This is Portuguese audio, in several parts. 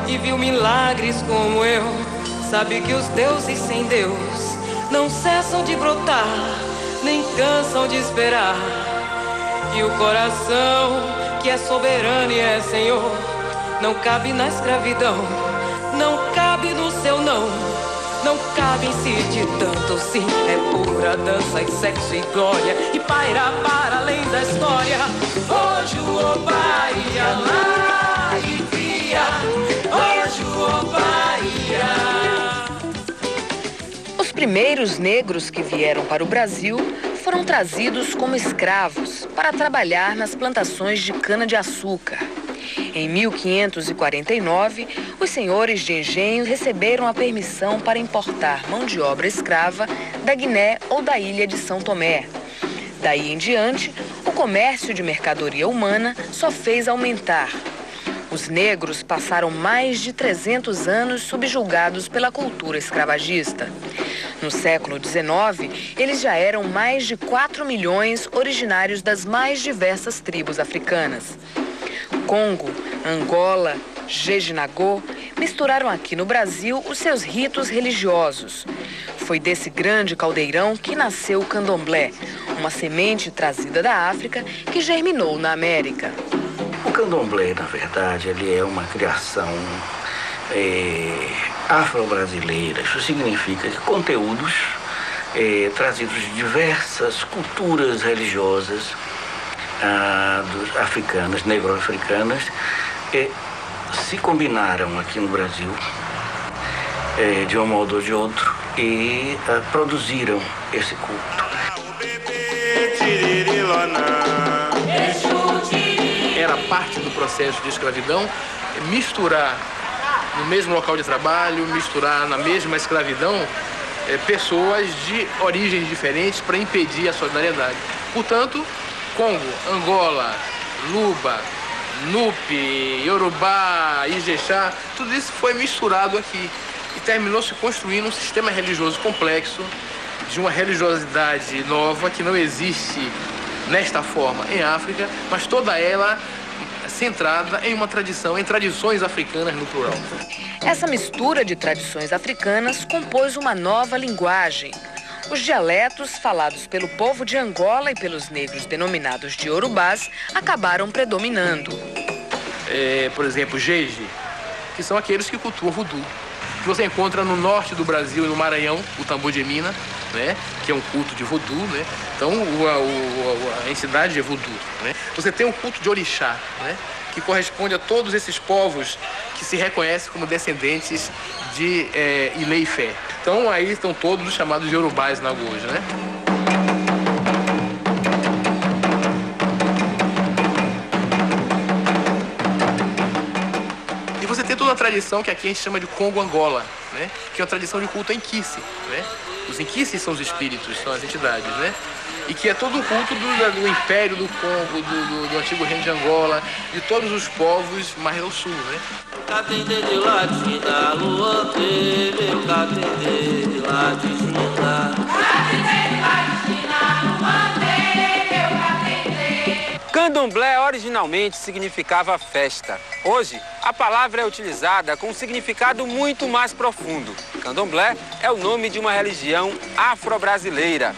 e viu milagres como eu. Sabe que os deuses sem Deus não cessam de brotar, nem cansam de esperar. E o coração que é soberano e é Senhor não cabe na escravidão, não cabe no seu não, não cabe em si de tanto sim. É pura dança e sexo e glória, e paira para além da história. Hoje o Oba ia lá e cria, hoje o Oba ia. Os primeiros negros que vieram para o Brasil foram trazidos como escravos para trabalhar nas plantações de cana-de-açúcar. Em 1549, os senhores de engenho receberam a permissão para importar mão de obra escrava da Guiné ou da ilha de São Tomé. Daí em diante, o comércio de mercadoria humana só fez aumentar. Os negros passaram mais de 300 anos subjugados pela cultura escravagista. No século XIX, eles já eram mais de 4 milhões originários das mais diversas tribos africanas. Congo, Angola, Jejinagô misturaram aqui no Brasil os seus ritos religiosos. Foi desse grande caldeirão que nasceu o candomblé, uma semente trazida da África que germinou na América. O candomblé, na verdade, ele é uma criação afro-brasileira. Isso significa que conteúdos trazidos de diversas culturas religiosas africanas, negro-africanas, se combinaram aqui no Brasil de um modo ou de outro e produziram esse culto. Era parte do processo de escravidão misturar no mesmo local de trabalho, misturar na mesma escravidão pessoas de origens diferentes para impedir a solidariedade. Portanto, Congo, Angola, Luba, Nupe, Yorubá, Ijexá, tudo isso foi misturado aqui e terminou se construindo um sistema religioso complexo de uma religiosidade nova que não existe nesta forma em África, mas toda ela centrada em uma tradição, em tradições africanas no plural. Essa mistura de tradições africanas compôs uma nova linguagem. Os dialetos falados pelo povo de Angola e pelos negros denominados de Yorubás acabaram predominando. Por exemplo, Jeje, que são aqueles que cultuam voodoo. Que você encontra no norte do Brasil e no Maranhão, o tambor de Mina, né, que é um culto de voodoo, né? Então a entidade é voodoo, né? Você tem um culto de orixá, né, que corresponde a todos esses povos que se reconhecem como descendentes de Ilê e Fé. Então aí estão todos os chamados de Yorubás na hoje, né? E você tem toda a tradição que aqui a gente chama de Congo-Angola, né, que é uma tradição de culto Nkici, né? Os Nkicis são os espíritos, são as entidades, né? E que é todo um culto do Império do Congo, do antigo reino de Angola, de todos os povos mais ao sul, né? Candomblé originalmente significava festa. Hoje, a palavra é utilizada com um significado muito mais profundo. Candomblé é o nome de uma religião afro-brasileira.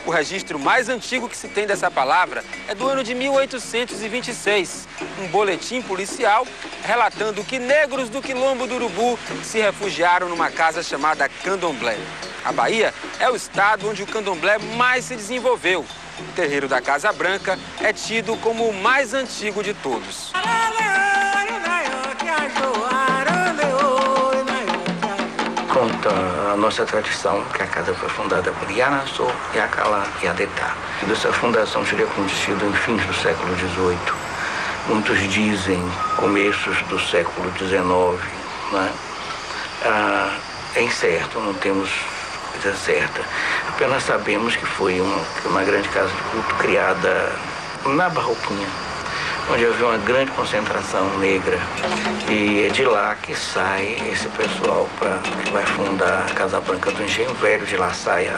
O registro mais antigo que se tem dessa palavra é do ano de 1826, um boletim policial relatando que negros do Quilombo do Urubu se refugiaram numa casa chamada Candomblé. A Bahia é o estado onde o candomblé mais se desenvolveu. O terreiro da Casa Branca é tido como o mais antigo de todos. Conta a nossa tradição que a casa foi fundada por Yanassô, Yacalá e Adetá. Essa fundação teria acontecido em fins do século XVIII. Muitos dizem começos do século XIX, né? É incerto, não temos coisa certa. Apenas sabemos que foi uma grande casa de culto criada na Barroquinha, onde havia uma grande concentração negra. E é de lá que sai esse pessoal que vai fundar a Casa Branca do Engenho Velho, de lá sai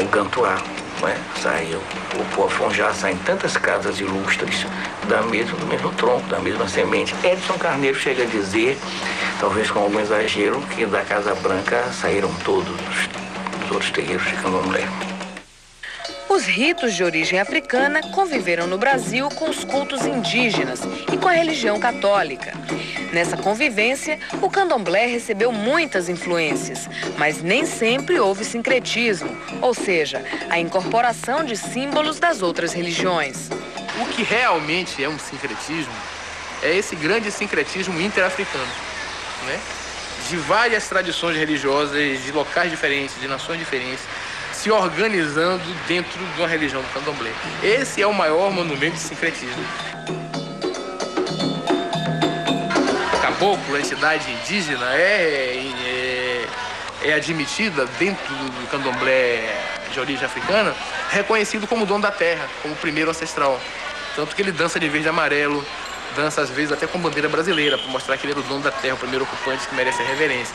o Gantuá, Saiu, o pó fonjá sai em tantas casas ilustres do mesmo tronco, da mesma semente. Edson Carneiro chega a dizer, talvez com algum exagero, que da Casa Branca saíram todos os outros terreiros de candomblé. Os ritos de origem africana conviveram no Brasil com os cultos indígenas e com a religião católica. Nessa convivência, o candomblé recebeu muitas influências, mas nem sempre houve sincretismo, ou seja, a incorporação de símbolos das outras religiões. O que realmente é um sincretismo é esse grande sincretismo interafricano, né? De várias tradições religiosas, de locais diferentes, de nações diferentes, se organizando dentro de uma religião do candomblé. Esse é o maior monumento de sincretismo. O caboclo, a entidade indígena, é admitida dentro do candomblé de origem africana, reconhecido como dono da terra, como o primeiro ancestral. Tanto que ele dança de verde e amarelo, dança às vezes até com bandeira brasileira, para mostrar que ele era o dono da terra, o primeiro ocupante que merece a reverência.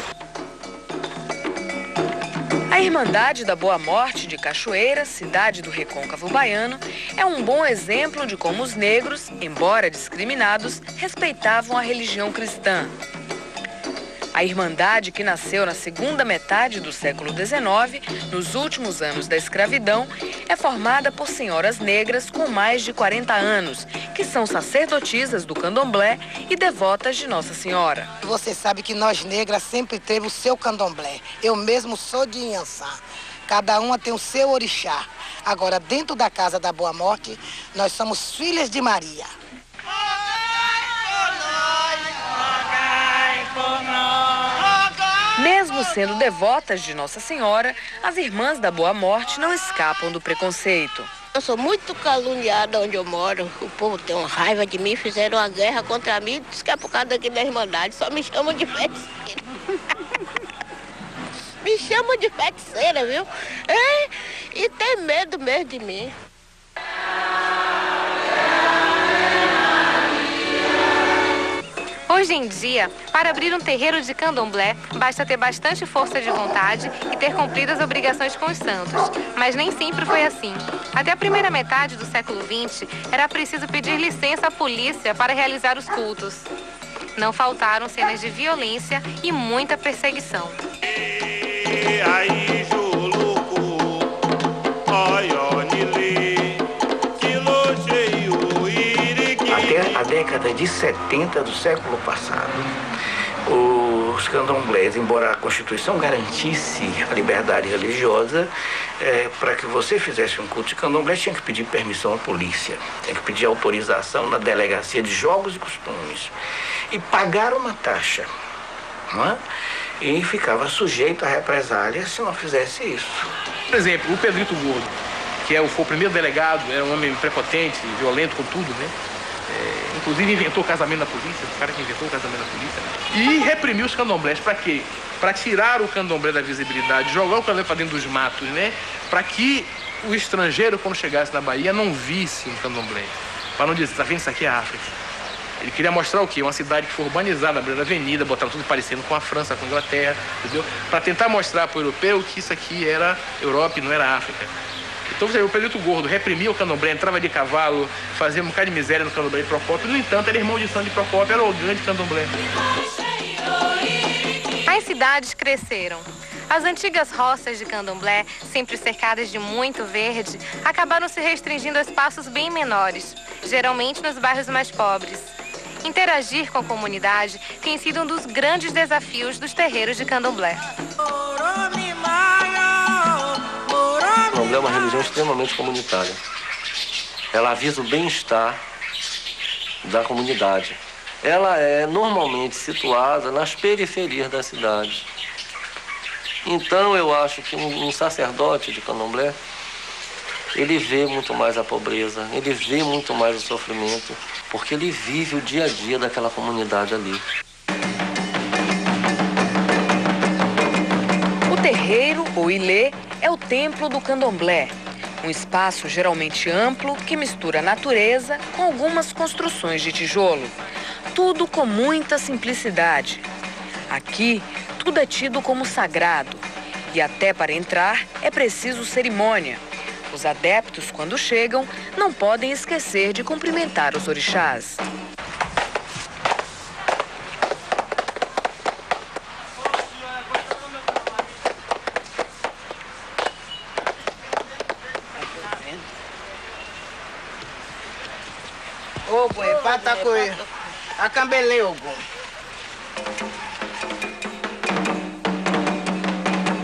A Irmandade da Boa Morte de Cachoeira, cidade do Recôncavo Baiano, é um bom exemplo de como os negros, embora discriminados, respeitavam a religião cristã. A Irmandade, que nasceu na segunda metade do século XIX, nos últimos anos da escravidão, é formada por senhoras negras com mais de 40 anos, que são sacerdotisas do candomblé e devotas de Nossa Senhora. Você sabe que nós negras sempre temos o seu candomblé. Eu mesmo sou de Inhansã. Cada uma tem o seu orixá. Agora, dentro da Casa da Boa Morte, nós somos filhas de Maria. Mesmo sendo devotas de Nossa Senhora, as irmãs da Boa Morte não escapam do preconceito. Eu sou muito caluniada onde eu moro. O povo tem uma raiva de mim, fizeram uma guerra contra mim, diz que é por causa daqui da Irmandade, só me chamam de feiticeira. Me chamam de feiticeira, viu? E tem medo mesmo de mim. Hoje em dia, para abrir um terreiro de candomblé, basta ter bastante força de vontade e ter cumprido as obrigações com os santos. Mas nem sempre foi assim. Até a primeira metade do século XX, era preciso pedir licença à polícia para realizar os cultos. Não faltaram cenas de violência e muita perseguição. Até a década de 70 do século passado, os candomblés, embora a Constituição garantisse a liberdade religiosa, para que você fizesse um culto de candomblé, tinha que pedir permissão à polícia, tinha que pedir autorização na Delegacia de Jogos e Costumes e pagar uma taxa, não é? E ficava sujeito a represália se não fizesse isso. Por exemplo, o Pedrito Gordo, que foi o primeiro delegado, era um homem prepotente, violento com tudo, né? Inclusive inventou o casamento na polícia, o cara que inventou o casamento na polícia, né? E reprimiu os candomblés. Para quê? Para tirar o candomblé da visibilidade, jogar o candomblé para dentro dos matos, né? Para que o estrangeiro, quando chegasse na Bahia, não visse um candomblé. Para não dizer, tá vendo, isso aqui é África. Ele queria mostrar o quê? Uma cidade que foi urbanizada, na beira da avenida, botava tudo parecendo com a França, com a Inglaterra, entendeu? Para tentar mostrar para o europeu que isso aqui era Europa e não era África. Então o Pedrito Gordo reprimia o candomblé, entrava de cavalo, fazia um bocado de miséria no candomblé de Procópio. No entanto, era irmão de santo de Procópio, era o grande candomblé. As cidades cresceram. As antigas roças de candomblé, sempre cercadas de muito verde, acabaram se restringindo a espaços bem menores, geralmente nos bairros mais pobres. Interagir com a comunidade tem sido um dos grandes desafios dos terreiros de candomblé. O candomblé é uma religião extremamente comunitária. Ela avisa o bem-estar da comunidade. Ela é normalmente situada nas periferias da cidade. Então eu acho que um sacerdote de candomblé, ele vê muito mais a pobreza, ele vê muito mais o sofrimento, porque ele vive o dia a dia daquela comunidade ali. O terreiro, ou ilê, é o templo do candomblé. Um espaço geralmente amplo que mistura a natureza com algumas construções de tijolo. Tudo com muita simplicidade. Aqui, tudo é tido como sagrado. E até para entrar é preciso cerimônia. Os adeptos, quando chegam, não podem esquecer de cumprimentar os orixás. Ogo, patacoe, acambele ogo.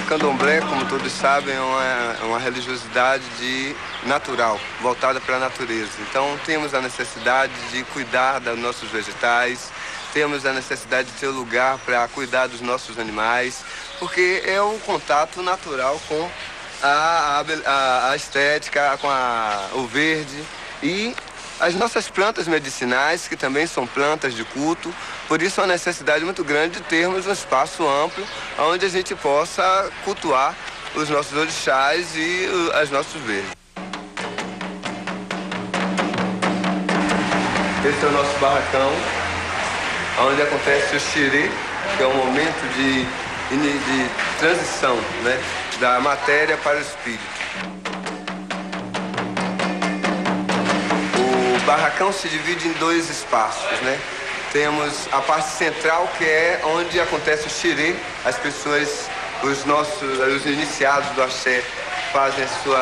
Candomblé, como todos sabem, é uma religiosidade natural, voltada para a natureza. Então, temos a necessidade de cuidar dos nossos vegetais, temos a necessidade de ter lugar para cuidar dos nossos animais, porque é um contato natural com a estética, com o verde e as nossas plantas medicinais, que também são plantas de culto. Por isso, a necessidade muito grande de termos um espaço amplo onde a gente possa cultuar os nossos orixás e os nossos verdes. Esse é o nosso barracão, onde acontece o xirê, que é um momento de transição, né, da matéria para o espírito. O barracão se divide em dois espaços, né? Temos a parte central, que é onde acontece o xirê. As pessoas, os iniciados do axé, fazem seu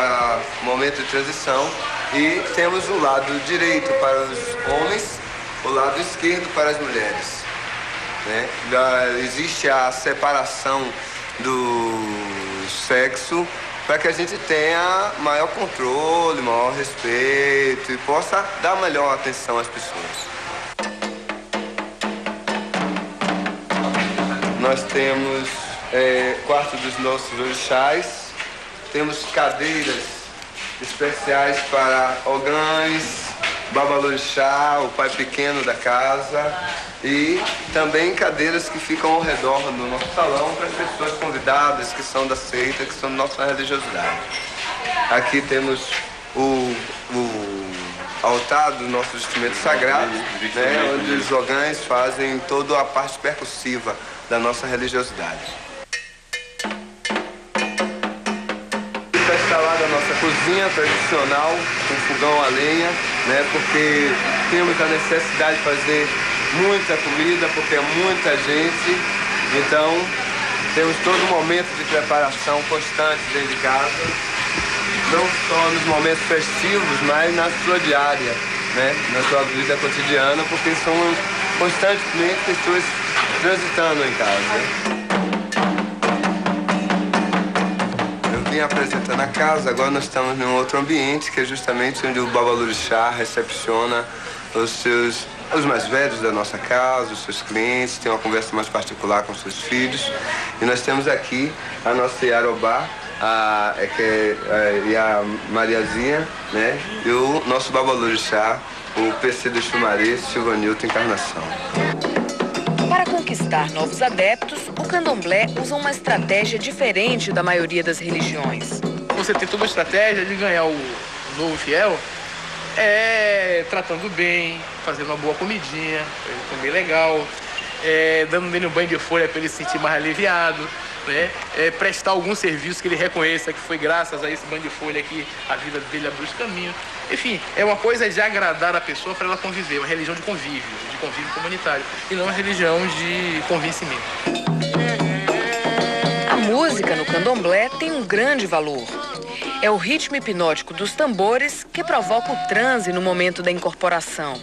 momento de transição. E temos o lado direito para os homens, o lado esquerdo para as mulheres, né? Existe a separação do sexo para que a gente tenha maior controle, maior respeito e possa dar melhor atenção às pessoas. Nós temos quarto dos nossos orixás, temos cadeiras especiais para ogãs, babalorixá, o pai pequeno da casa, e também cadeiras que ficam ao redor do nosso salão para as pessoas convidadas que são da seita, que são da nossa religiosidade. Aqui temos o altar dos nossos instrumentos sagrados, né, onde os ogãs fazem toda a parte percussiva da nossa religiosidade. Está instalada a nossa cozinha tradicional, com fogão a lenha, né, porque temos a necessidade de fazer muita comida, porque é muita gente. Então, temos todo um momento de preparação constante dentro de casa, não só nos momentos festivos, mas na sua diária, né, na sua vida cotidiana, porque são constantemente pessoas transitando em casa. Eu vim apresentando a casa, agora nós estamos em um outro ambiente, que é justamente onde o babalorixá recepciona os mais velhos da nossa casa, os seus clientes, tem uma conversa mais particular com seus filhos. E nós temos aqui a nossa Iarobá, e a Mariazinha, né? E o nosso babalorixá, o PC do Xumaré, Silvanilton Encarnação. Para conquistar novos adeptos, o candomblé usa uma estratégia diferente da maioria das religiões. Você tem toda a estratégia de ganhar o novo fiel, tratando bem, fazendo uma boa comidinha, pra ele comer legal, dando nele um banho de folha para ele se sentir mais aliviado, né? Prestar algum serviço que ele reconheça que foi graças a esse banho de folha que a vida dele abriu os caminhos. Enfim, é uma coisa de agradar a pessoa para ela conviver, uma religião de convívio comunitário, e não uma religião de convencimento. A música no candomblé tem um grande valor. É o ritmo hipnótico dos tambores que provoca o transe no momento da incorporação.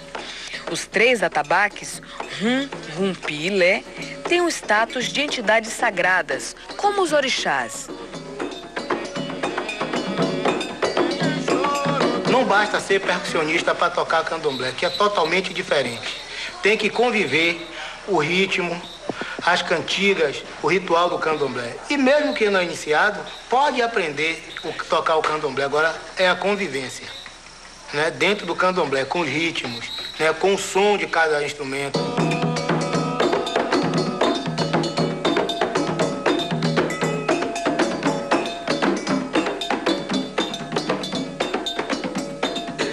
Os 3 atabaques, rum, rumpi e lé, têm o status de entidades sagradas, como os orixás. Não basta ser percussionista para tocar candomblé, que é totalmente diferente. Tem que conviver o ritmo, as cantigas, o ritual do candomblé. E mesmo que não é iniciado, pode aprender a tocar o candomblé. Agora é a convivência, né? Dentro do candomblé, com os ritmos, né? Com o som de cada instrumento.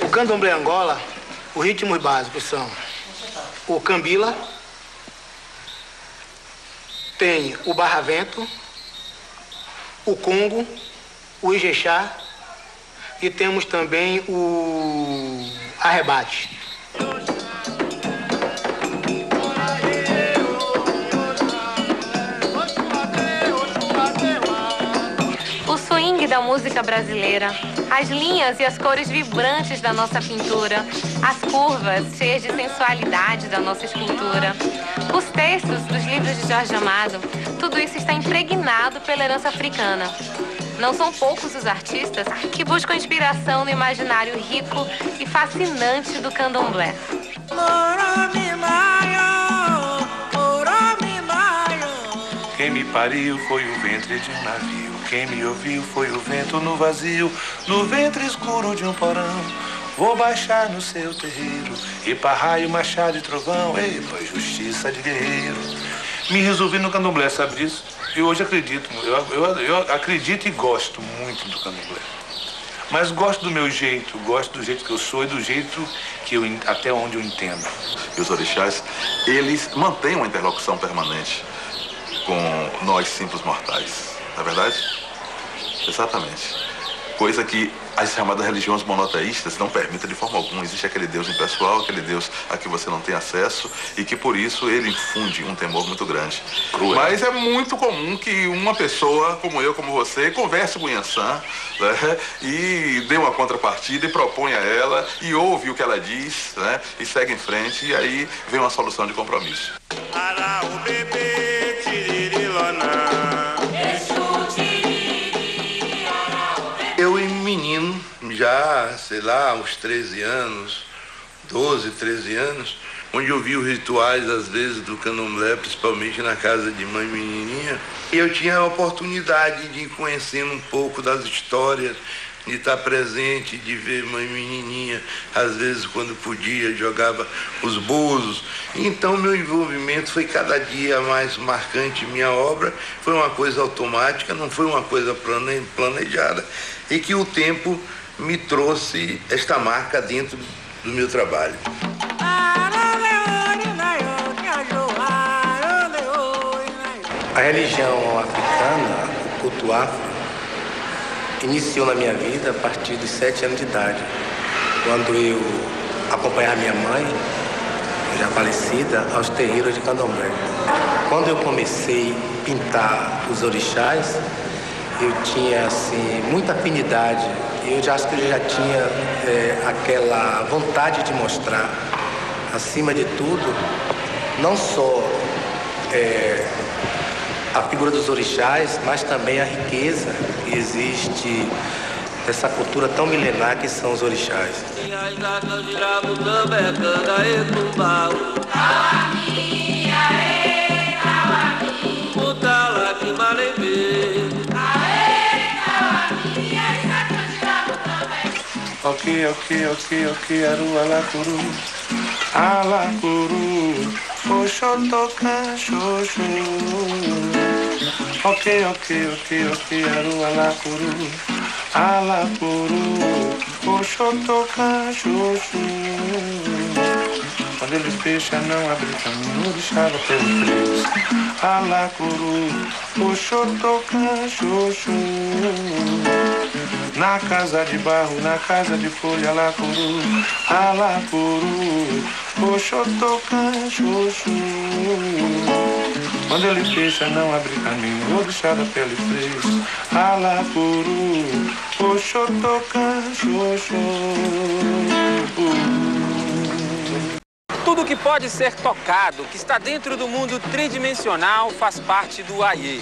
O candomblé Angola, os ritmos básicos são o cambila, tem o barravento, o congo, o ijexá, e temos também o arrebate. O swing da música brasileira, as linhas e as cores vibrantes da nossa pintura, as curvas cheias de sensualidade da nossa escultura, os textos dos livros de Jorge Amado, tudo isso está impregnado pela herança africana. Não são poucos os artistas que buscam inspiração no imaginário rico e fascinante do candomblé. Quem me pariu foi o ventre de um navio. Quem me ouviu foi o vento no vazio, no ventre escuro de um porão. Vou baixar no seu terreiro, e pra raio, machado e trovão, epa, justiça de guerreiro. Me resolvi no candomblé, sabe disso? E hoje acredito, eu acredito e gosto muito do candomblé. Mas gosto do meu jeito, gosto do jeito que eu sou e do jeito que até onde eu entendo. E os orixás, eles mantêm uma interlocução permanente com nós simples mortais, não é verdade? Exatamente. Coisa que as chamadas religiões monoteístas não permitem de forma alguma. Existe aquele Deus impessoal, aquele Deus a que você não tem acesso e que por isso ele infunde um temor muito grande. Cruel. Mas é muito comum que uma pessoa como eu, como você, converse com o Iansã, né, e dê uma contrapartida e propõe a ela e ouve o que ela diz, né, e segue em frente e aí vem uma solução de compromisso. Eu, menino, já, sei lá, uns 13 anos, 12, 13 anos, onde eu vi os rituais, às vezes, do candomblé, principalmente na casa de mãe menininha, e eu tinha a oportunidade de ir conhecendo um pouco das histórias, de estar presente, de ver mãe menininha, às vezes, quando podia, jogava os bozos. Então, meu envolvimento foi cada dia mais marcante. Minha obra foi uma coisa automática, não foi uma coisa planejada, e que o tempo me trouxe esta marca dentro do meu trabalho. A religião africana, o culto afro, iniciou na minha vida a partir dos 7 anos de idade, quando eu acompanhava minha mãe, já falecida, aos terreiros de candomblé. Quando eu comecei a pintar os orixás, eu tinha assim, muita afinidade. Eu já acho que eu já tinha aquela vontade de mostrar, acima de tudo, não só a figura dos orixás, mas também a riqueza que existe dessa cultura tão milenar que são os orixás. Ok, aru alacuru, alacuru, oxotoca, xoxo. Ok, aru alacuru, alacuru, oxotoca, xoxo. Quando ele fecha, não abre caminho, deixava pelo freio. Alacuru, oxotoca, xoxo. Na casa de barro, na casa de folha, alacuru, alacuru, oxotoca, xoxo. Quando ele fecha, não abre caminho, vou deixar a pele fresca. Alacuru, oxotoca, xoxo. Tudo que pode ser tocado, que está dentro do mundo tridimensional, faz parte do Ayê.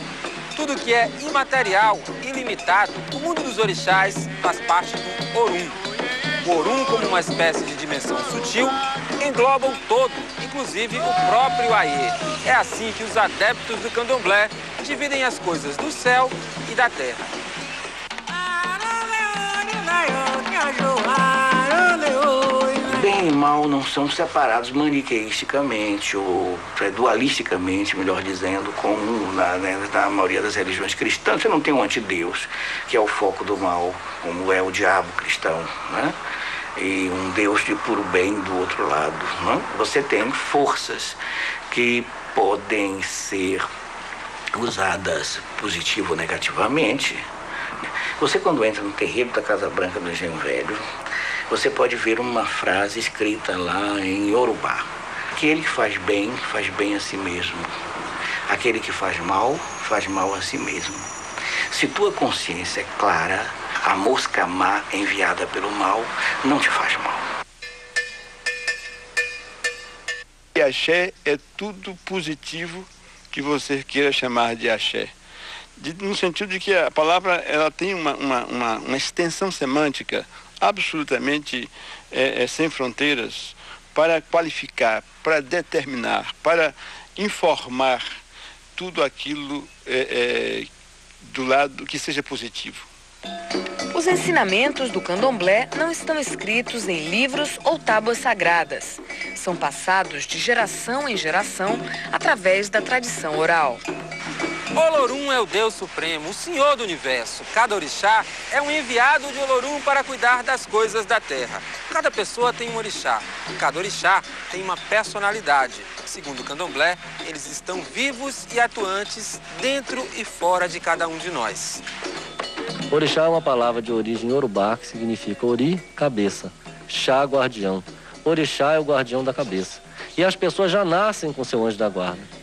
Tudo que é imaterial, ilimitado, o mundo dos orixás faz parte do Orum. O Orum, como uma espécie de dimensão sutil, engloba o todo, inclusive o próprio Ayê. É assim que os adeptos do candomblé dividem as coisas do céu e da terra. Bem e mal não são separados maniqueisticamente ou dualisticamente, melhor dizendo, como na maioria das religiões cristãs. Você não tem um antideus, que é o foco do mal, como é o diabo cristão, né? E um Deus de puro bem do outro lado, né? Você tem forças que podem ser usadas positivo ou negativamente, Você, quando entra no terreiro da Casa Branca do Engenho Velho, você pode ver uma frase escrita lá em Yorubá. Aquele que faz bem a si mesmo. Aquele que faz mal a si mesmo. Se tua consciência é clara, a mosca má enviada pelo mal não te faz mal. E axé é tudo positivo que você queira chamar de axé. No sentido de que a palavra ela tem uma extensão semântica absolutamente sem fronteiras para qualificar, para determinar, para informar tudo aquilo do lado que seja positivo. Os ensinamentos do candomblé não estão escritos em livros ou tábuas sagradas. São passados de geração em geração através da tradição oral. Olorum é o Deus Supremo, o Senhor do Universo. Cada orixá é um enviado de Olorum para cuidar das coisas da terra. Cada pessoa tem um orixá. Cada orixá tem uma personalidade. Segundo o candomblé, eles estão vivos e atuantes dentro e fora de cada um de nós. Orixá é uma palavra de origem iorubá que significa ori, cabeça, chá, guardião. Orixá é o guardião da cabeça. E as pessoas já nascem com seu anjo da guarda.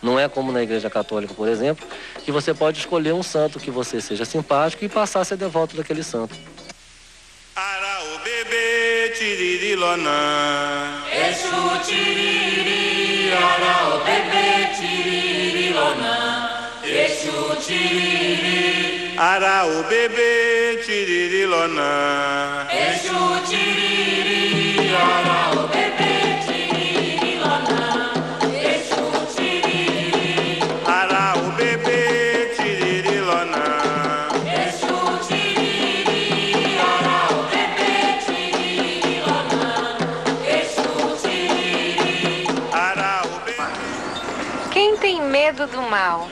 Não é como na Igreja Católica, por exemplo, que você pode escolher um santo que você seja simpático e passar a ser devoto daquele santo. Arau bebê tiririlonã, Exu tiriri, arau bebê tiririlonã, Exu tiriri, arau bebê tiririlonã, Exu tiriri, arau bebê. Medo do mal.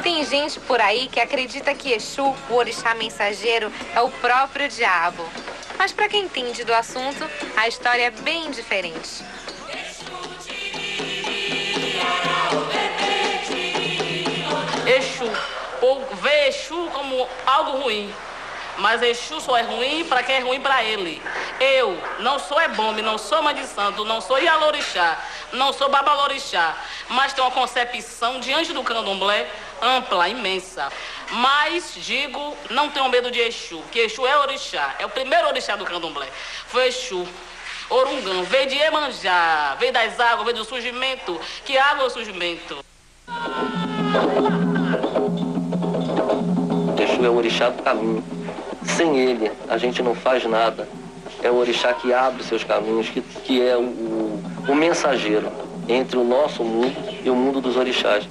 Tem gente por aí que acredita que Exu, o orixá mensageiro, é o próprio diabo. Mas para quem entende do assunto, a história é bem diferente. Exu, o povo vê Exu como algo ruim. Mas Exu só é ruim para quem é ruim para ele. Eu não sou ebombe, não sou mãe de santo, não sou ialorixá, não sou babalorixá, mas tenho uma concepção diante do candomblé ampla, imensa. Mas digo, não tenho medo de Exu, que Exu é orixá, é o primeiro orixá do candomblé. Foi Exu. Orungão, veio de Iemanjá, veio das águas, veio do surgimento. Que água é o surgimento? Exu é o orixá do caminho. Sem ele, a gente não faz nada. É o orixá que abre seus caminhos, que é o mensageiro entre o nosso mundo e o mundo dos orixás.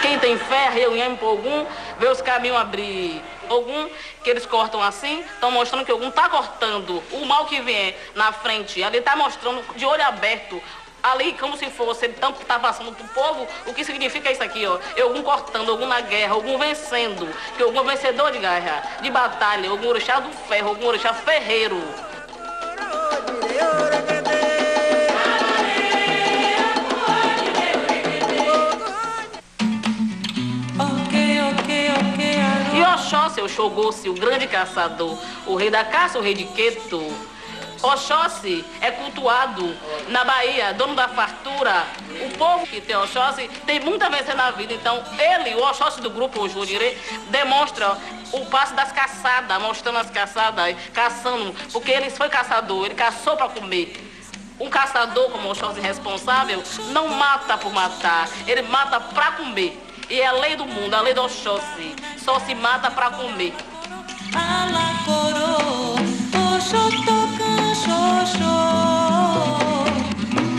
Quem tem fé, reunião em Ogum, vê os caminhos abrir. Ogum, que eles cortam assim, estão mostrando que Ogum está cortando o mal que vem na frente. Ali está mostrando de olho aberto. Ali, como se fosse, ele tanto está passando para o povo, o que significa isso aqui, ó. Ogum cortando, Ogum na guerra, Ogum vencendo. Que Ogum é vencedor de guerra, de batalha, Ogum orixá do ferro, Ogum orixá ferreiro. E Oxóssi, o Xogossi, o grande caçador, o rei da caça, o rei de Queto. Oxóssi é cultuado na Bahia, dono da fartura. O povo que tem Oxóssi tem muito a vencer na vida. Então, ele, o Oxóssi do grupo Ojurire, demonstra o passo das caçadas, mostrando as caçadas, caçando, porque ele foi caçador, ele caçou para comer. Um caçador, como o Oxóssi responsável, não mata por matar, ele mata para comer. E é a lei do mundo, a lei do Oxóssi, só se mata para comer.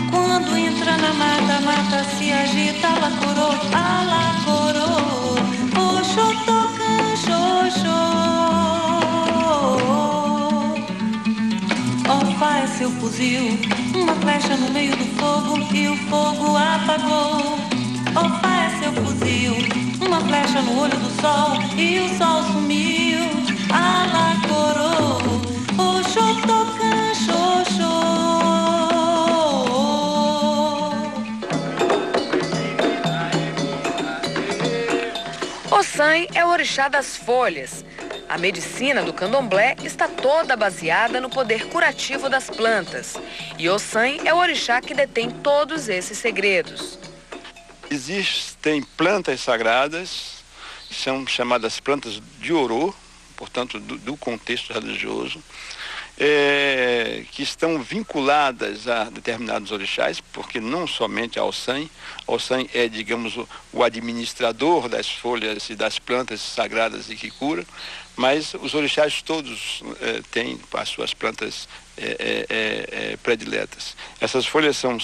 Quando entra na mata, mata se agita, alacorô, alacorô, oxotocan, xoxô. Ofá é seu fuzil, uma flecha no meio do fogo e o fogo apagou. Ofá é seu fuzil, uma flecha no olho do sol e o sol sumiu. Alacorô, oxotocan, xoxô. Ossan é o orixá das folhas. A medicina do candomblé está toda baseada no poder curativo das plantas. E Ossan é o orixá que detém todos esses segredos. Existem plantas sagradas, são chamadas plantas de orô, portanto, do contexto religioso, que estão vinculadas a determinados orixás, porque não somente ao Ossan. Ossan é, digamos, o administrador das folhas e das plantas sagradas e que cura, mas os orixás todos têm as suas plantas prediletas. Essas folhas são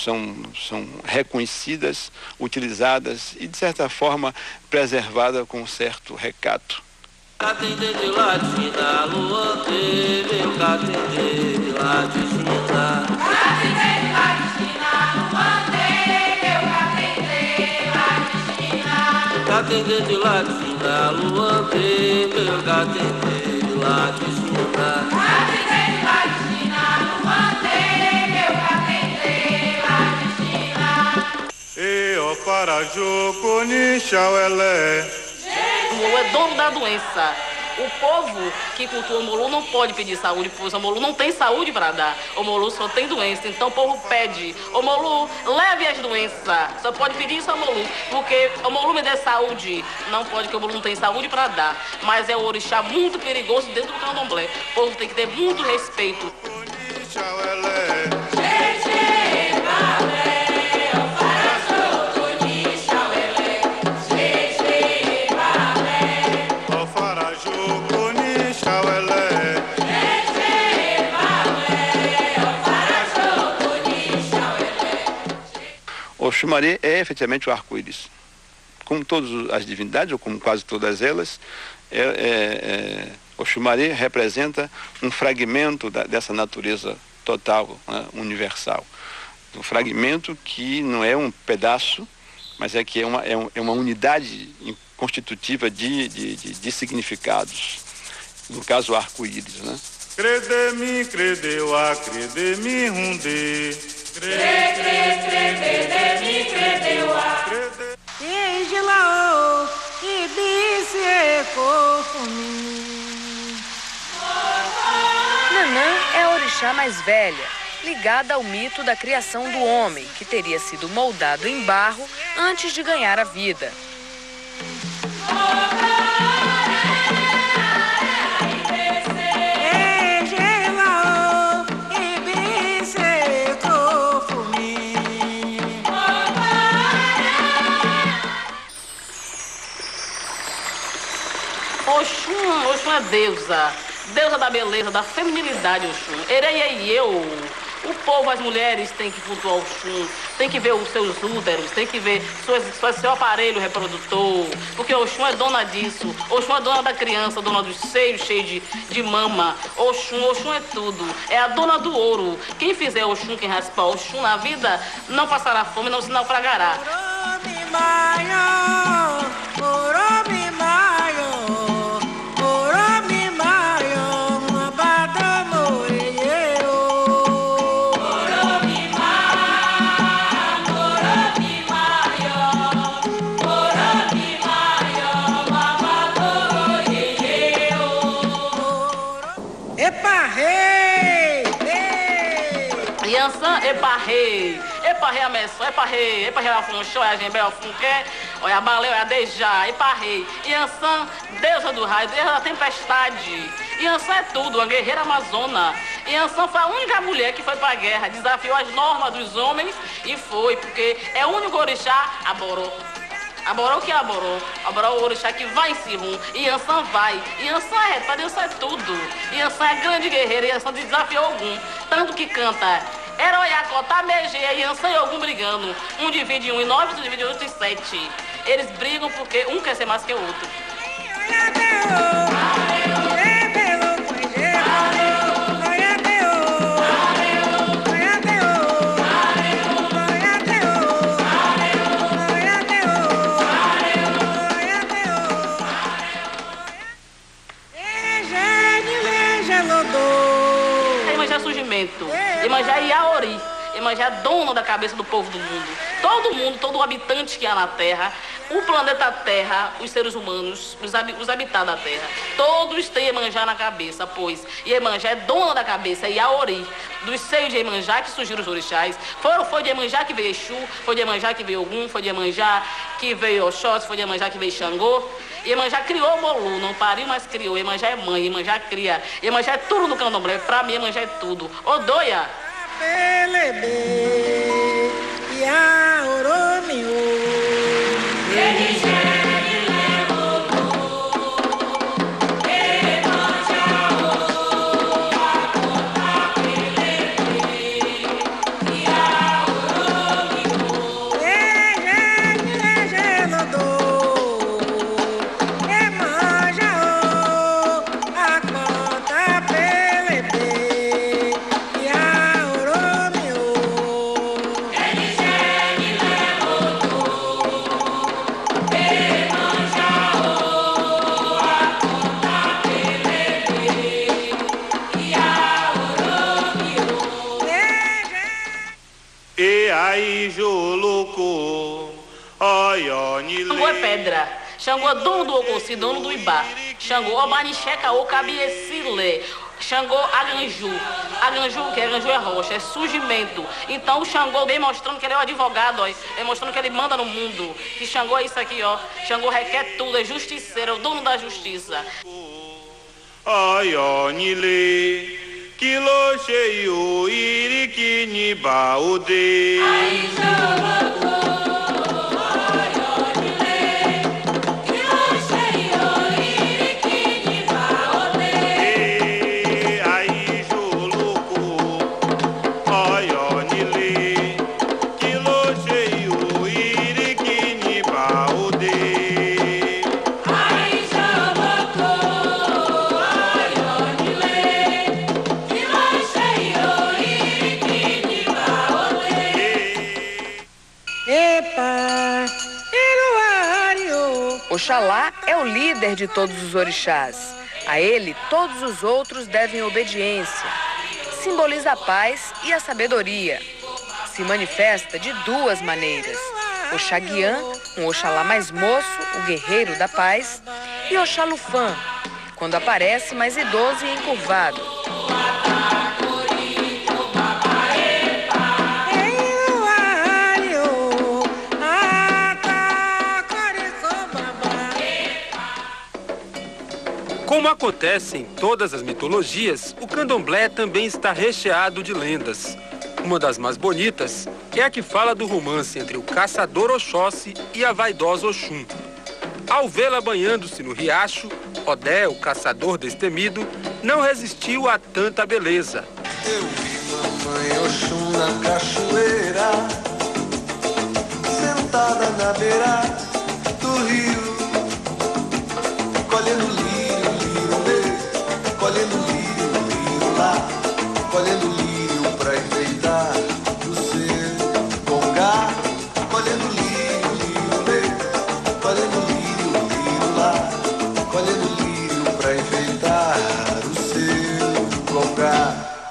reconhecidas, utilizadas e, de certa forma, preservadas com um certo recato. Catende de latina, lua teve, o catende de latina. Catende de latina, lua teve, o catende de latina. Catende de latina, lua teve, o catende de latina. Catende de latina, lua teve, o catende de latina. E o farajô conixauelé. O Omolu é dono da doença. O povo que cultua o Omolu não pode pedir saúde, pois o Omolu não tem saúde para dar. O Omolu só tem doença, então o povo pede: Omolu, leve as doenças. Só pode pedir isso ao Omolu, porque o Omolu me dê saúde. Não pode, porque o Omolu não tem saúde para dar. Mas é um orixá muito perigoso dentro do candomblé. O povo tem que ter muito respeito. O Oxumaré é efetivamente o arco-íris. Como todas as divindades, ou como quase todas elas, o Oxumaré representa um fragmento dessa natureza total, né, universal. Um fragmento que não é um pedaço, mas que é uma unidade constitutiva de significados. No caso, o arco-íris, né? Crede-me, credeu-a, crede-me, runde. Nanã é a orixá mais velha, ligada ao mito da criação do homem, que teria sido moldado em barro antes de ganhar a vida. Oxum é deusa da beleza, da feminilidade, Oxum. Ereia e eu, o povo, as mulheres têm que cultuar Oxum, tem que ver os seus úteros, tem que ver seu aparelho reprodutor, porque Oxum é dona disso. Oxum é dona da criança, dona dos seios cheios de mama. Oxum é tudo, é a dona do ouro. Quem fizer Oxum, quem raspar Oxum na vida, não passará fome, não se naufragará. Eparrei a meçã, eparrei a funchó, a gembé, a funqué, olha a balé, olha a dejá, eparrei. Iansã, deusa do raio, deusa da tempestade. Iansã é tudo, uma guerreira amazona. Iansã foi a única mulher que foi pra guerra, desafiou as normas dos homens e foi, porque é o único orixá, Aborô. Aborô o que é Aborô? Aborô é o orixá que vai em Sirum. Iansã vai. Iansã é retada, Iansã é tudo. Iansã é grande guerreira, Iansã desafiou algum. Tanto que canta Heroiacotá, Megeia, Iansã e Ogum brigando. Um divide um em 9, outro divide outro em 7. Eles brigam porque um quer ser mais que o outro. Iemanjá é surgimento. Iemanjá é Iaori. Iemanjá é dona da cabeça do povo do mundo. Todo mundo, todo habitante que há na Terra, o planeta Terra, os seres humanos, os habitados da Terra, todos têm Iemanjá na cabeça, pois Iemanjá é dona da cabeça e a ori. Dos seios de Iemanjá que surgiram os orixás. Foi de Iemanjá que veio Exu, foi de Iemanjá que veio Ogum, foi de Iemanjá que veio Oxóssi, foi de Iemanjá que veio Xangô. Iemanjá criou o Molu, não pariu, mas criou. Iemanjá é mãe, Iemanjá cria. Iemanjá é tudo no candomblé, pra mim Iemanjá é tudo. Odoia! Xangô é pedra. Xangô é dono do Oconci, dono do Ibá. Xangô, Obanixeca, Ocabiecile. Xangô, Aganju. Aganju, o que é? Aganju é rocha, é surgimento. Então o Xangô vem mostrando que ele é o advogado, ó. Vem mostrando que ele manda no mundo. Que Xangô é isso aqui, ó. Xangô requer tudo, é justiceiro, é o dono da justiça. Ai, ó, Nile. Kilo cheio, irikini baude. Ai, Oxalá é o líder de todos os orixás. A ele, todos os outros devem obediência. Simboliza a paz e a sabedoria. Se manifesta de duas maneiras. Oxaguian, um Oxalá mais moço, o guerreiro da paz, e Oxalufã, quando aparece mais idoso e encurvado. Como acontece em todas as mitologias, o candomblé também está recheado de lendas. Uma das mais bonitas é a que fala do romance entre o caçador Oxóssi e a vaidosa Oxum. Ao vê-la banhando-se no riacho, Odé, o caçador destemido, não resistiu a tanta beleza. Eu vi mamãe Oxum na cachoeira, sentada na beira do rio, colhendo colhendo lírio lá, colhendo lírio pra enfeitar o seu congá, colhendo lírio, colhendo lírio lá, colhendo lírio pra enfeitar o seu congá.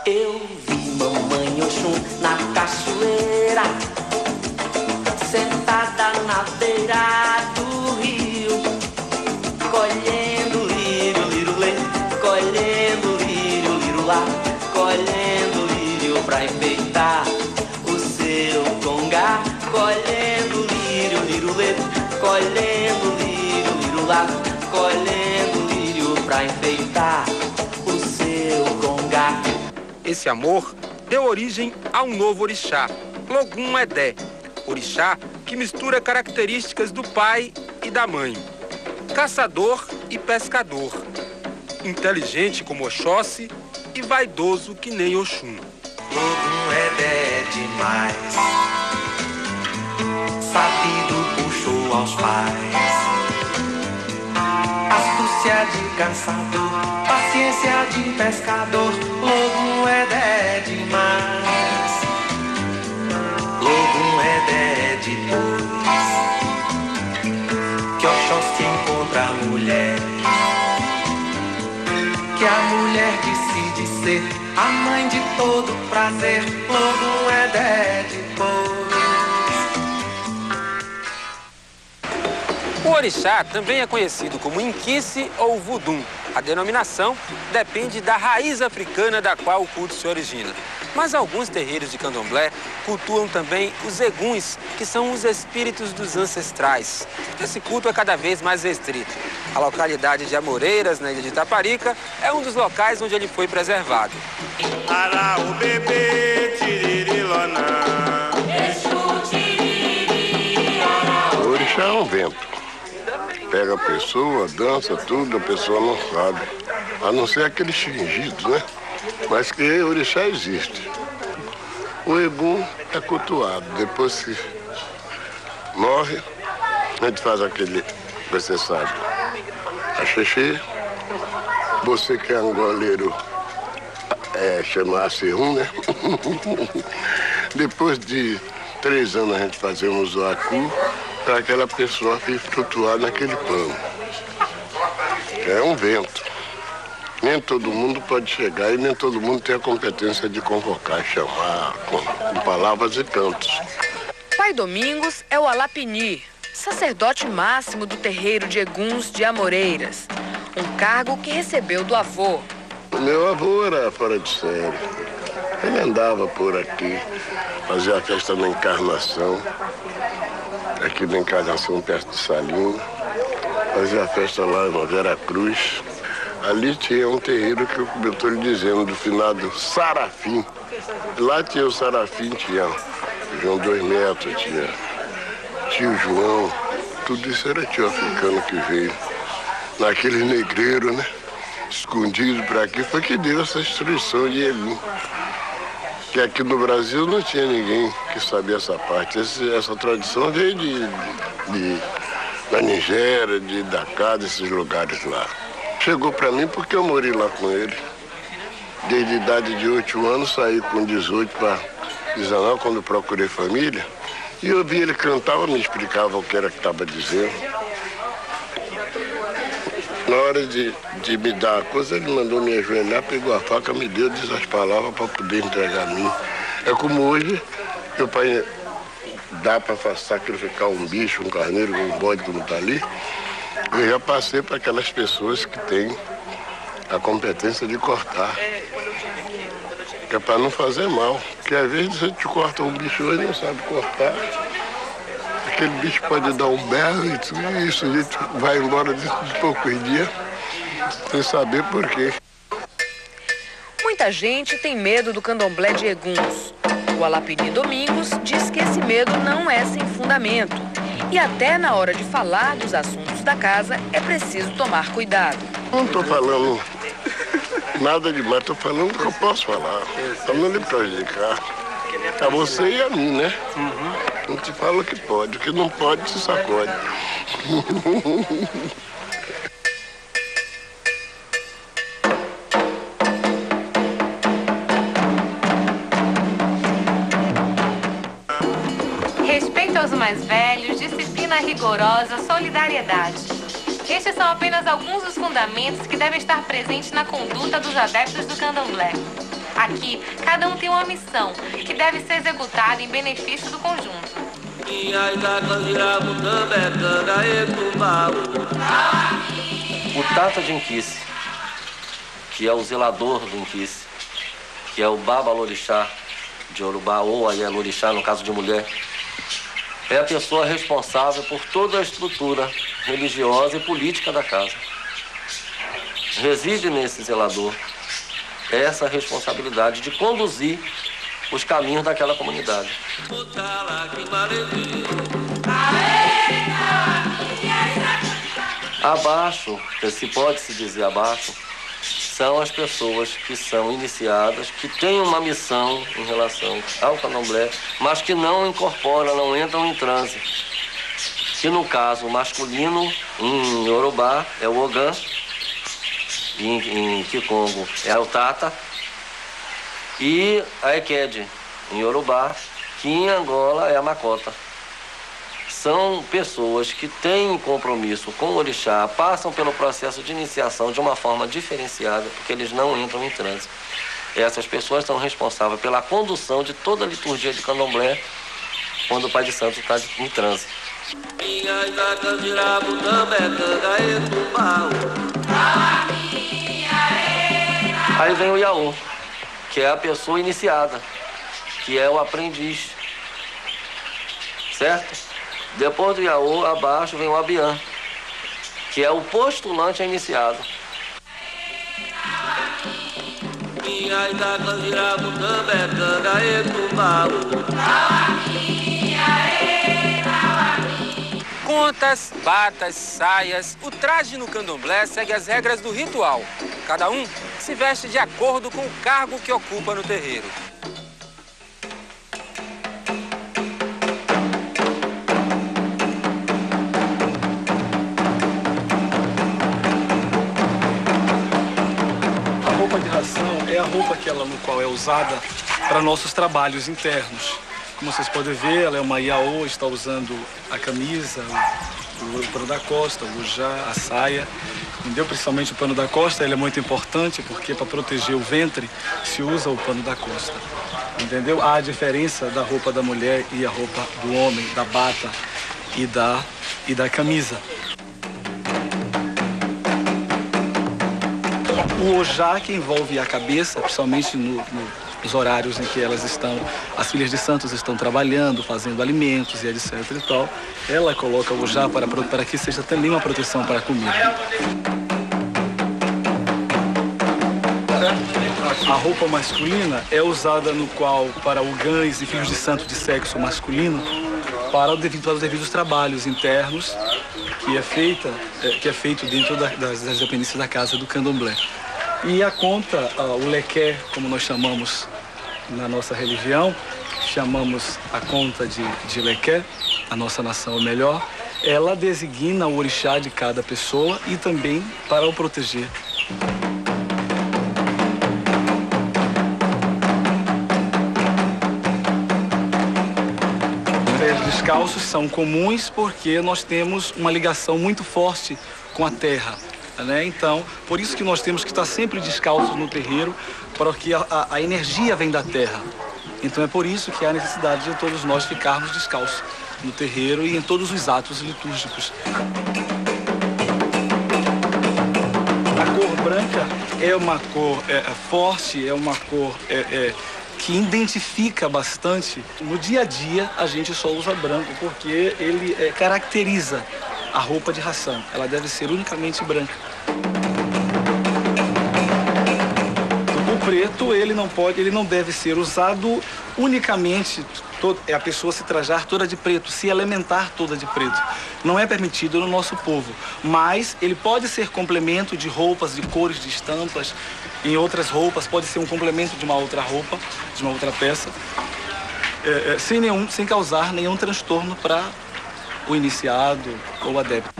Eu vi mamãe Oxum na cachoeira, sentada na beira do rio, colhendo colhendo lírio lá, colhendo lírio pra enfeitar o seu congá, colhendo lírio colhendo lírio lá, colhendo lírio pra enfeitar o seu congá. Esse amor deu origem a um novo orixá, Logum Edé, orixá que mistura características do pai e da mãe, caçador e pescador, inteligente como Oxóssi e vaidoso que nem Oxum. Logum Edé demais, sabido puxou aos pais, astúcia de caçador, paciência de pescador. Logum Edé demais, Logum Edé depois que Oxóssi encontra a mulher, que a mulher decide ser a mãe de todo prazer, logo é depois. O orixá também é conhecido como inquice ou vudum. A denominação depende da raiz africana da qual o culto se origina. Mas alguns terreiros de candomblé cultuam também os eguns, que são os espíritos dos ancestrais. Esse culto é cada vez mais restrito. A localidade de Amoreiras, na ilha de Itaparica, é um dos locais onde ele foi preservado. O orixá é um vento. Pega a pessoa, dança, tudo, a pessoa não sabe. A não ser aqueles fingidos, né? Mas que o orixá existe. O egum é cultuado. Depois que morre, a gente faz aquele, você sabe, a xexê. Você que é angoleiro, chama Acerrum, né? Depois de 3 anos a gente fazemos o acu para aquela pessoa que flutuar naquele plano. É um vento. Nem todo mundo pode chegar e nem todo mundo tem a competência de convocar, chamar com palavras e cantos. Pai Domingos é o Alapini, sacerdote máximo do terreiro de Eguns de Amoreiras, um cargo que recebeu do avô. Meu avô era fora de série. Ele andava por aqui, fazia a festa na Encarnação, aqui na Encarnação, perto de Salina. Fazia a festa lá na Vera Cruz. Ali tinha um terreiro que eu estou lhe dizendo, do finado Sarafim. Lá tinha o Sarafim, tinha João 2 metros, tinha tio João. Tudo isso era tio africano que veio. Naquele negreiro, né? Escondido para aqui, foi que deu essa instrução de Egum. Que aqui no Brasil não tinha ninguém que sabia essa parte. Essa tradição veio da Nigéria, de Dakar, desses lugares lá. Chegou para mim porque eu morei lá com ele. Desde a idade de 8 anos, saí com 18 para 19, quando procurei família. E eu vi ele cantava, me explicava o que era que estava dizendo. Na hora de me dar a coisa, ele mandou me ajoelhar, pegou a faca, me deu, disse as palavras para poder entregar a mim. É como hoje, meu pai dá para sacrificar um bicho, um carneiro, um bode como está ali. Eu já passei para aquelas pessoas que têm a competência de cortar. Que é para não fazer mal. Porque às vezes você te corta um bicho hoje e não sabe cortar. Aquele bicho pode dar um berro e tudo isso, a gente vai embora dentro de poucos dias, sem saber por quê. Muita gente tem medo do candomblé de Eguns. O Alapini Domingos diz que esse medo não é sem fundamento. E até na hora de falar dos assuntos da casa, é preciso tomar cuidado. Não estou falando nada demais, estou falando o que eu posso falar. Para não lhe prejudicar. A você e a mim, né? A gente fala o que pode, o que não pode se sacode. Respeito aos mais velhos, disciplina rigorosa, solidariedade. Estes são apenas alguns dos fundamentos que devem estar presentes na conduta dos adeptos do candomblé. Aqui, cada um tem uma missão que deve ser executada em benefício do conjunto. O Tata de Inquice, que é o zelador do Inquice, que é o Babalorixá de Yorubá, ou Ayalorixá, no caso de mulher, é a pessoa responsável por toda a estrutura religiosa e política da casa. Reside nesse zelador essa responsabilidade de conduzir os caminhos daquela comunidade. Abaixo, se pode se dizer abaixo, são as pessoas que são iniciadas, que têm uma missão em relação ao candomblé, mas que não incorporam, não entram em transe. Que no caso masculino, em Yorubá, é o Ogã, em Kikongo é o Tata, e a Ekede, em Yorubá, que em Angola é a Makota. São pessoas que têm compromisso com o orixá, passam pelo processo de iniciação de uma forma diferenciada, porque eles não entram em transe. Essas pessoas são responsáveis pela condução de toda a liturgia de candomblé quando o Pai de Santo está em transe. Aí vem o Iaô, que é a pessoa iniciada, que é o aprendiz, certo? Depois do Iaô, abaixo vem o Abiã, que é o postulante a iniciado. Contas, batas, saias, o traje no candomblé segue as regras do ritual. Cada um se veste de acordo com o cargo que ocupa no terreiro. A roupa de ração é a roupa no qual é usada para nossos trabalhos internos. Como vocês podem ver, ela é uma Iaô, está usando a camisa, o pano da costa, o ujá, a saia. Entendeu? Principalmente o pano da costa, ele é muito importante porque para proteger o ventre se usa o pano da costa. Entendeu? Há a diferença da roupa da mulher e a roupa do homem, da bata e da camisa. O ojá que envolve a cabeça, principalmente nos horários em que as filhas de santos estão trabalhando, fazendo alimentos e etc e tal, ela coloca o ojá para que seja também uma proteção para a comida. A roupa masculina é usada para ogãs e filhos de santo de sexo masculino para os devidos trabalhos internos que é feito dentro das dependências da casa do candomblé. E a conta, o lequé, como nós chamamos na nossa religião, chamamos a conta de lequé, a nossa nação é melhor, ela designa o orixá de cada pessoa e também para o proteger. Os pés descalços são comuns porque nós temos uma ligação muito forte com a terra. Né? Então, por isso que nós temos que estar sempre descalços no terreiro, porque a energia vem da terra. Então é por isso que há necessidade de todos nós ficarmos descalços no terreiro e em todos os atos litúrgicos. A cor branca é uma cor forte, é uma cor que identifica bastante. No dia a dia a gente só usa branco porque ele caracteriza a roupa de ração. Ela deve ser unicamente branca. O preto, ele não deve ser usado unicamente, a pessoa se trajar toda de preto, se elementar toda de preto. Não é permitido no nosso povo, mas ele pode ser complemento de roupas, de cores, de estampas, em outras roupas, pode ser um complemento de uma outra roupa, de uma outra peça, sem causar nenhum transtorno para o iniciado ou adepto.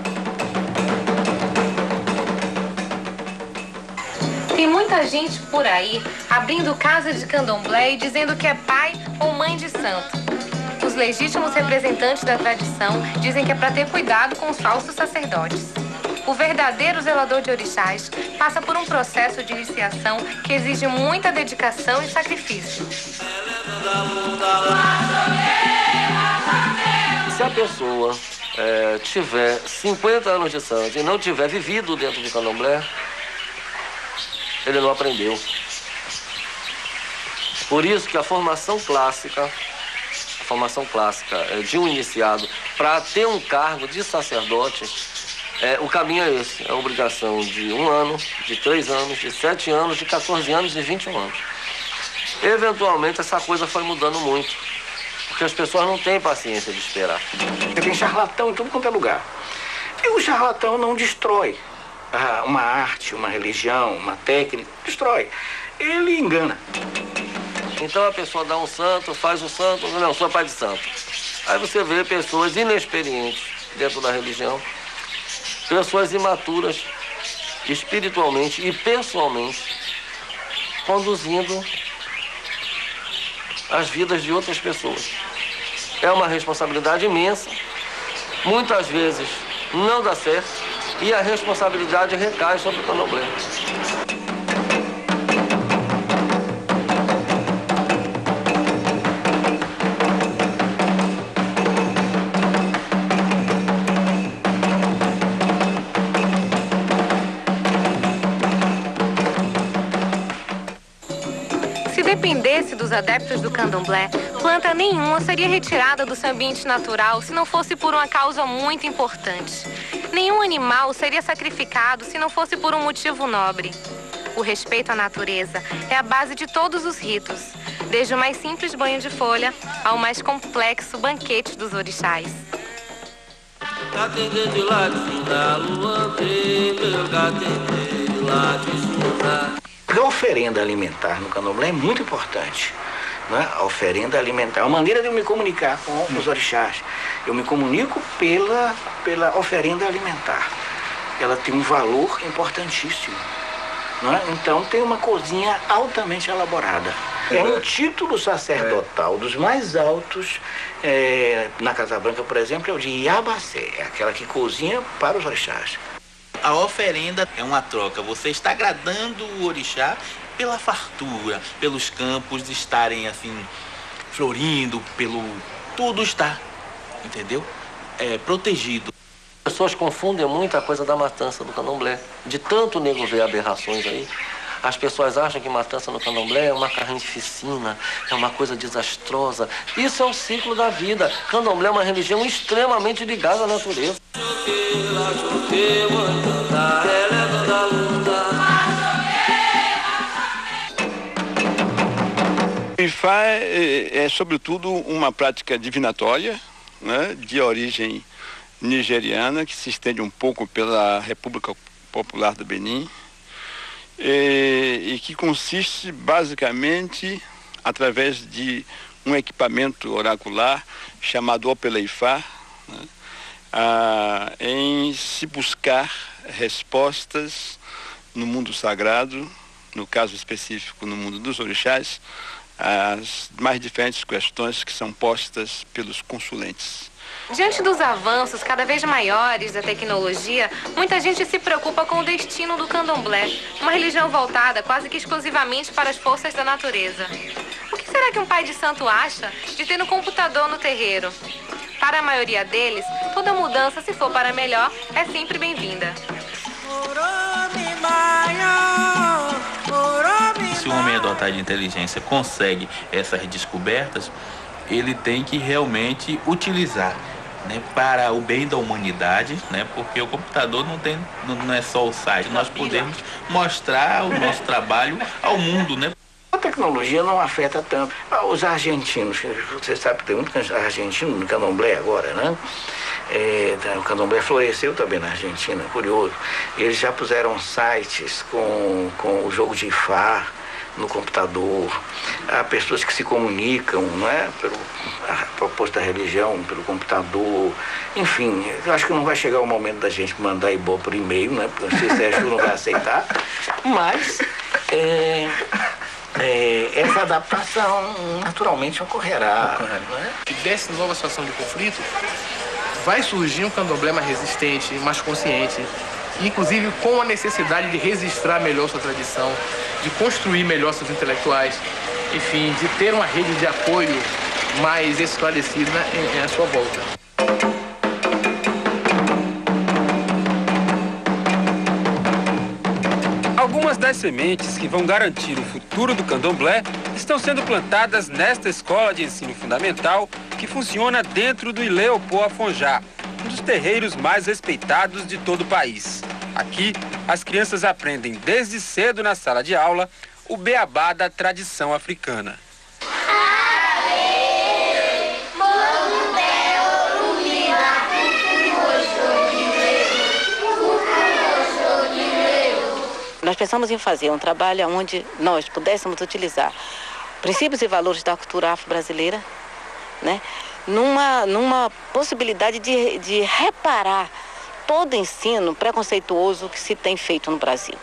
Tem muita gente por aí abrindo casa de candomblé e dizendo que é pai ou mãe de santo. Os legítimos representantes da tradição dizem que é para ter cuidado com os falsos sacerdotes. O verdadeiro zelador de orixás passa por um processo de iniciação que exige muita dedicação e sacrifício. Se a pessoa tiver 50 anos de santo e não tiver vivido dentro de candomblé, ele não aprendeu. Por isso que a formação clássica de um iniciado para ter um cargo de sacerdote, o caminho é esse. É a obrigação de 1 ano, de 3 anos, de 7 anos, de 14 anos e de 21 anos. Eventualmente essa coisa foi mudando muito, porque as pessoas não têm paciência de esperar. Tem charlatão em tudo quanto é lugar. E o charlatão não destrói uma arte, uma religião, uma técnica, destrói. Ele engana. Então a pessoa dá um santo, faz o santo, não, sou pai de santo. Aí você vê pessoas inexperientes dentro da religião, pessoas imaturas espiritualmente e pessoalmente, conduzindo as vidas de outras pessoas. É uma responsabilidade imensa, muitas vezes não dá certo e a responsabilidade recai sobre o candomblé. dependesse dos adeptos do candomblé, planta nenhuma seria retirada do seu ambiente natural se não fosse por uma causa muito importante. Nenhum animal seria sacrificado se não fosse por um motivo nobre. O respeito à natureza é a base de todos os ritos, desde o mais simples banho de folha ao mais complexo banquete dos orixás. A oferenda alimentar no candomblé é muito importante, né? A oferenda alimentar, a maneira de eu me comunicar com os orixás. Eu me comunico pela oferenda alimentar. Ela tem um valor importantíssimo, né? Então tem uma cozinha altamente elaborada. É um título sacerdotal dos mais altos. Na Casa Branca, por exemplo, é o de Iabacé, é aquela que cozinha para os orixás. A oferenda é uma troca. Você está agradando o orixá pela fartura, pelos campos estarem assim florindo, tudo está, entendeu? Protegido. As pessoas confundem muito a coisa da matança do candomblé. De tanto nego ver aberrações aí, as pessoas acham que matança no candomblé é uma carnificina, é uma coisa desastrosa. Isso é um ciclo da vida. Candomblé é uma religião extremamente ligada à natureza. O Ifá é sobretudo uma prática divinatória, né, de origem nigeriana, que se estende um pouco pela República Popular do Benin, e que consiste basicamente através de um equipamento oracular chamado Opeleifá, né, em se buscar respostas no mundo sagrado, no caso específico no mundo dos orixás, as mais diferentes questões que são postas pelos consulentes. Diante dos avanços cada vez maiores da tecnologia, muita gente se preocupa com o destino do candomblé, uma religião voltada quase que exclusivamente para as forças da natureza. O que será que um pai de santo acha de ter um computador no terreiro? Para a maioria deles, toda mudança, se for para melhor, é sempre bem-vinda. Se o homem adotar de inteligência consegue essas descobertas, ele tem que realmente utilizar, né, para o bem da humanidade, né, porque o computador não é só o site, nós podemos mostrar o nosso trabalho ao mundo, né? A tecnologia não afeta tanto. Os argentinos, você sabe que tem muito argentino no candomblé agora, né? O candomblé floresceu também na Argentina, curioso. Eles já puseram sites com o jogo de Ifá no computador. Há pessoas que se comunicam, não é? A proposta da religião, pelo computador. Enfim, eu acho que não vai chegar o momento da gente mandar Ibó por e-mail, né? Porque o Sérgio não vai aceitar. Mas essa adaptação naturalmente ocorrerá. Que dessa nova situação de conflito, vai surgir um candomblé mais resistente, mais consciente, inclusive com a necessidade de registrar melhor sua tradição, de construir melhor seus intelectuais, enfim, de ter uma rede de apoio mais esclarecida à sua volta. Algumas das sementes que vão garantir o futuro do candomblé estão sendo plantadas nesta escola de ensino fundamental que funciona dentro do Ileopô Afonjá, um dos terreiros mais respeitados de todo o país. Aqui, as crianças aprendem desde cedo na sala de aula o beabá da tradição africana. Nós pensamos em fazer um trabalho onde nós pudéssemos utilizar princípios e valores da cultura afro-brasileira, né, numa possibilidade de reparar todo o ensino preconceituoso que se tem feito no Brasil.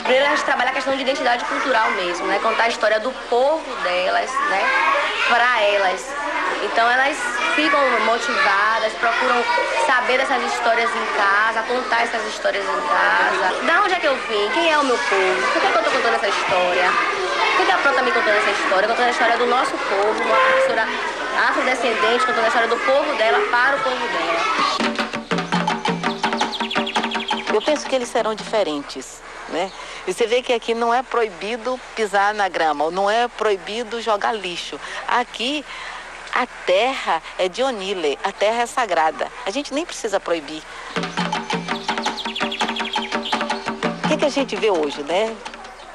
Primeiro a gente trabalha a questão de identidade cultural mesmo, né? Contar a história do povo delas, né? Para elas. Então elas ficam motivadas, procuram saber dessas histórias em casa, contar essas histórias em casa. Da onde é que eu vim? Quem é o meu povo? Por que eu estou contando essa história? Por que a Pro está me contando essa história? Contando a história do nosso povo, uma professora afrodescendente contando a história do povo dela para o povo dela. Eu penso que eles serão diferentes, né? E você vê que aqui não é proibido pisar na grama, não é proibido jogar lixo. Aqui a terra é de Onile, a terra é sagrada. A gente nem precisa proibir. O que a gente vê hoje, né?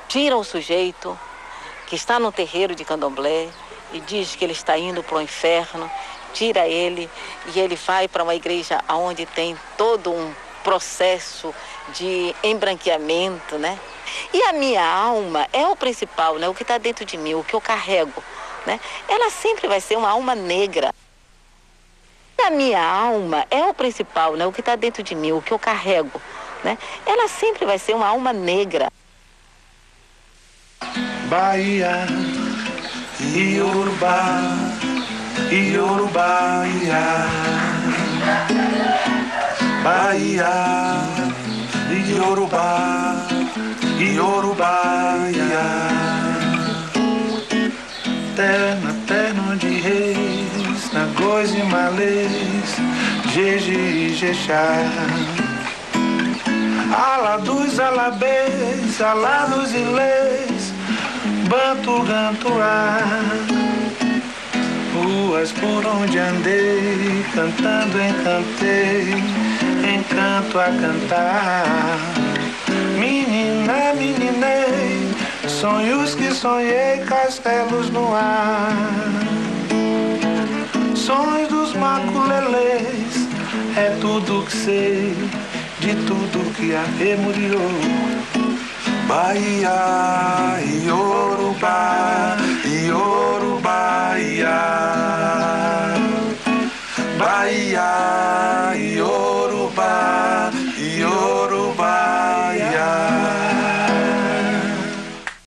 Tira o sujeito que está no terreiro de candomblé e diz que ele está indo para o inferno, tira ele e ele vai para uma igreja onde tem todo um processo de embranqueamento, né? E a minha alma é o principal, né? O que está dentro de mim, o que eu carrego, né? Ela sempre vai ser uma alma negra. E a minha alma é o principal, né? O que está dentro de mim, o que eu carrego, né? Ela sempre vai ser uma alma negra. Bahia, Iorubá, Iorubá, Bahia, Iorubá, Iorubá, terra, terra de reis, Nagôs e Malês, Jeje e Jexá. Ala dos alabês, alá dos ilês, Bantu Gantuá. Ruas por onde andei, cantando encantei, encanto a cantar. Menina, meninei, sonhos que sonhei, castelos no ar. Sonhos dos maculelês, é tudo que sei, de tudo que a remuriou. Bahia, Iorubá, Iorubá, Bahia.